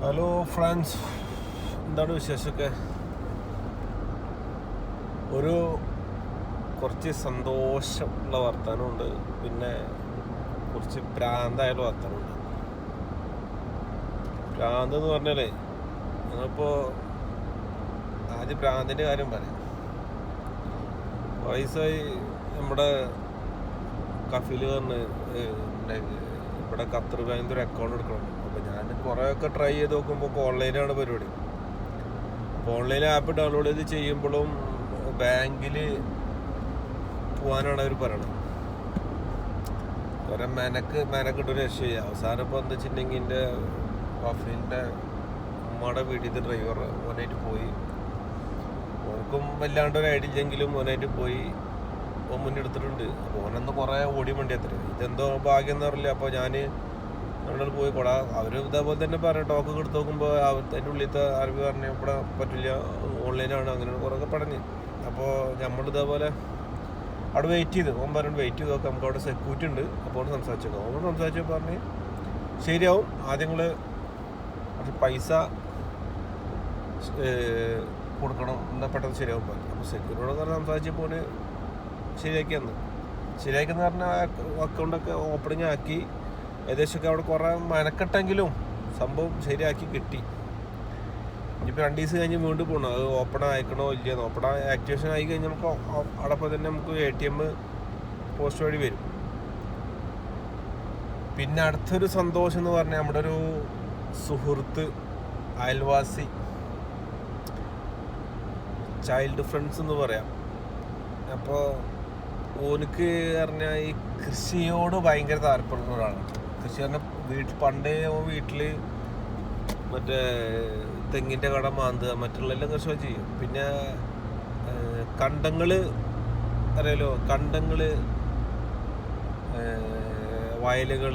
Hello friends, എന്താണ് വിശേഷമൊക്കെ? കുറച്ച് സന്തോഷമുള്ള വർത്തമാനമുണ്ട്, പിന്നെ കുറച്ച് ഭ്രാന്തായുള്ള വർത്തമാനമുണ്ട്. ഭ്രാന്ത് എന്ന് പറഞ്ഞാലേ, ഞങ്ങളിപ്പോൾ ആദ്യം ഭ്രാന്തിൻ്റെ കാര്യം പറയാം. വയസ്സായി നമ്മുടെ കഫിൽ പറഞ്ഞ് ഇവിടെ ഖത്തർ ബാങ്കിൻ്റെ ഒരു അക്കൗണ്ട് എടുക്കണം. അപ്പോൾ ഞാൻ കുറേയൊക്കെ ട്രൈ ചെയ്ത് നോക്കുമ്പോൾ ഓൺലൈനാണ് പരിപാടി. അപ്പോൾ ഓൺലൈൻ ആപ്പ് ഡൗൺലോഡ് ചെയ്ത് ചെയ്യുമ്പോഴും ബാങ്കിൽ പോകാനാണ് അവർ പറയണത്. കുറേ മെനക്കിട്ടൊരു രക്ഷയില്ല. അവസാനം ഇപ്പോൾ എന്താ വെച്ചിട്ടുണ്ടെങ്കിൽ എൻ്റെ കഫിലിൻ്റെ ഉമ്മയുടെ വീട്ടിൽ ഡ്രൈവർ ഓനായിട്ട് പോയി. ഓർക്കും വല്ലാണ്ടൊരു ഐഡിയ ഇല്ലെങ്കിലും ഓനായിട്ട് പോയി. ഓൻ മുന്നെടുത്തിട്ടുണ്ട്. അപ്പോൾ ഓനന്ന് കുറേ ഓടി വണ്ടി എത്ര ഇതെന്തോ ഭാഗ്യം എന്ന് പറഞ്ഞില്ല. അപ്പോൾ ഞാൻ അവിടെ പോയി കൊടാ അവർ ഇതേപോലെ തന്നെ പറയാം. ടോക്ക് എടുത്ത് നോക്കുമ്പോൾ അതിൻ്റെ ഉള്ളിലത്തെ അറിവ് പറഞ്ഞ് ഇവിടെ പറ്റില്ല, ഓൺലൈനാണ്, അങ്ങനെ കുറേയൊക്കെ പറഞ്ഞ്. അപ്പോൾ നമ്മൾ ഇതേപോലെ അവിടെ വെയിറ്റ് ചെയ്ത് ഓൻ പറഞ്ഞു വെയിറ്റ് ചെയ്ത് നോക്കാം, നമുക്ക് അവിടെ സെക്യൂരിറ്റി ഉണ്ട്. അപ്പോൾ ഓൻ സംസാരിച്ചേക്കാം. ഓൻ സംസാരിച്ചപ്പോൾ പറഞ്ഞ് ശരിയാവും, ആദ്യം നിങ്ങൾ അത് പൈസ കൊടുക്കണം, എന്നാൽ പെട്ടെന്ന് ശരിയാവും പറഞ്ഞു. അപ്പോൾ സെക്യൂരിറ്റിയോട് സംസാരിച്ചപ്പോൾ ശരിയാക്കിയെന്ന് പറഞ്ഞാൽ അക്കൗണ്ടൊക്കെ ഓപ്പണിങ് ആക്കി. ഏകദേശമൊക്കെ അവിടെ കുറേ മെനക്കെട്ടെങ്കിലും സംഭവം ശരിയാക്കി കിട്ടി. ഇനിയിപ്പോൾ 2 ദിവസം കഴിഞ്ഞ് വീണ്ടും പോകണം, അത് ഓപ്പൺ ആയിക്കണോ ഇല്ലയെന്ന്. ഓപ്പൺ ആക്ടിവേഷൻ ആയി കഴിഞ്ഞാൽ നമുക്ക് അവിടെ തന്നെ നമുക്ക് ATM പോസ്റ്റ് വഴി വരും. പിന്നെ അടുത്തൊരു സന്തോഷം എന്ന് പറഞ്ഞാൽ നമ്മുടെ ഒരു സുഹൃത്ത്, അയൽവാസി, ചൈൽഡ് ഫ്രണ്ട്സ് എന്ന് പറയാം. അപ്പോൾ ഓനക്ക് പറഞ്ഞാൽ ഈ കൃഷിയോട് ഭയങ്കര താല്പര്യമുള്ള ഒരാളാണ്. കൃഷി പറഞ്ഞാൽ പണ്ടേ വീട്ടിൽ മറ്റേ തെങ്ങിൻ്റെ കട മാന്തുക, മറ്റുള്ള എല്ലാം കൃഷി ചെയ്യും. പിന്നെ കണ്ടങ്ങൾ അറിയാലോ, കണ്ടങ്ങൾ, വയലുകൾ,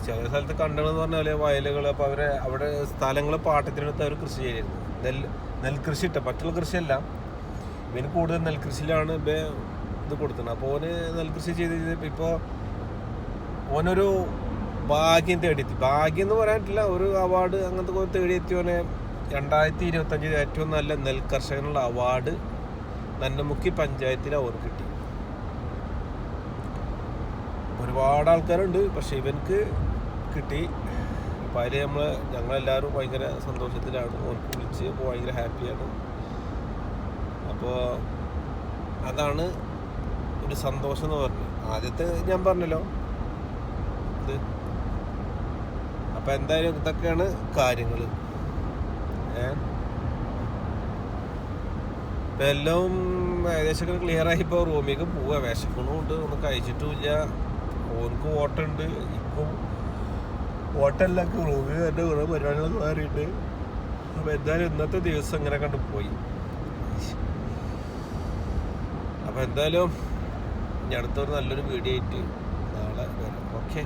ചില സ്ഥലത്ത് കണ്ടങ്ങൾ എന്ന് പറഞ്ഞാൽ വയലുകൾ. അപ്പോൾ അവിടെ സ്ഥലങ്ങൾ പാട്ടത്തിനെടുത്ത് അവർ കൃഷി ചെയ്തിരുന്നു. നെൽകൃഷി ഇട്ട മറ്റുള്ള കൃഷിയല്ല, ഇവന് കൂടുതൽ നെൽകൃഷിയിലാണ് ഇത് കൊടുത്തത്. അപ്പോൾ ഓന് നെൽകൃഷി ചെയ്ത് ഇപ്പോൾ ഓനൊരു ഭാഗ്യം തേടിയെത്തി. ഭാഗ്യം എന്ന് പറയാനില്ല, ഒരു അവാർഡ് അങ്ങനത്തെ തേടിയെത്തി. ഓനെ 2025 ഏറ്റവും നല്ല നെൽകർഷകനുള്ള അവാർഡ് നന്നമുക്കി പഞ്ചായത്തിലാണ് ഓന് കിട്ടി. ഒരുപാട് ആൾക്കാരുണ്ട്, പക്ഷെ ഇവനക്ക് കിട്ടി. അപ്പോൾ അതിൽ ഞങ്ങളെല്ലാവരും ഭയങ്കര സന്തോഷത്തിലാണ്. ഓർക്ക് വിളിച്ച് ഭയങ്കര ഹാപ്പിയാണ്. അപ്പോൾ അതാണ് ഒരു സന്തോഷം എന്ന് പറഞ്ഞു. ആദ്യത്തെ ഞാൻ പറഞ്ഞല്ലോ ഇത്. അപ്പം എന്തായാലും ഇതൊക്കെയാണ് കാര്യങ്ങൾ. ഇപ്പം എല്ലാം ഏകദേശം ക്ലിയറായി. ഇപ്പോൾ റൂമിലേക്ക് പോവുക. വിശക്കണമുണ്ട്, ഒന്നും കഴിച്ചിട്ടുമില്ല. ഓർക്ക് ഓട്ടമുണ്ട്, ഇപ്പം ഓട്ടമല്ല, റൂമിൽ തന്നെ കുറേ പരിപാടികളൊക്കെ മാറിയിട്ട്. അപ്പോൾ എന്തായാലും ഇന്നത്തെ ദിവസം ഇങ്ങനെ കണ്ട് പോയി. അപ്പോൾ എന്തായാലും ഇനി അടുത്തൊരു നല്ലൊരു വീഡിയോ ആയിട്ട് നാളെ വരാം. ഓക്കെ.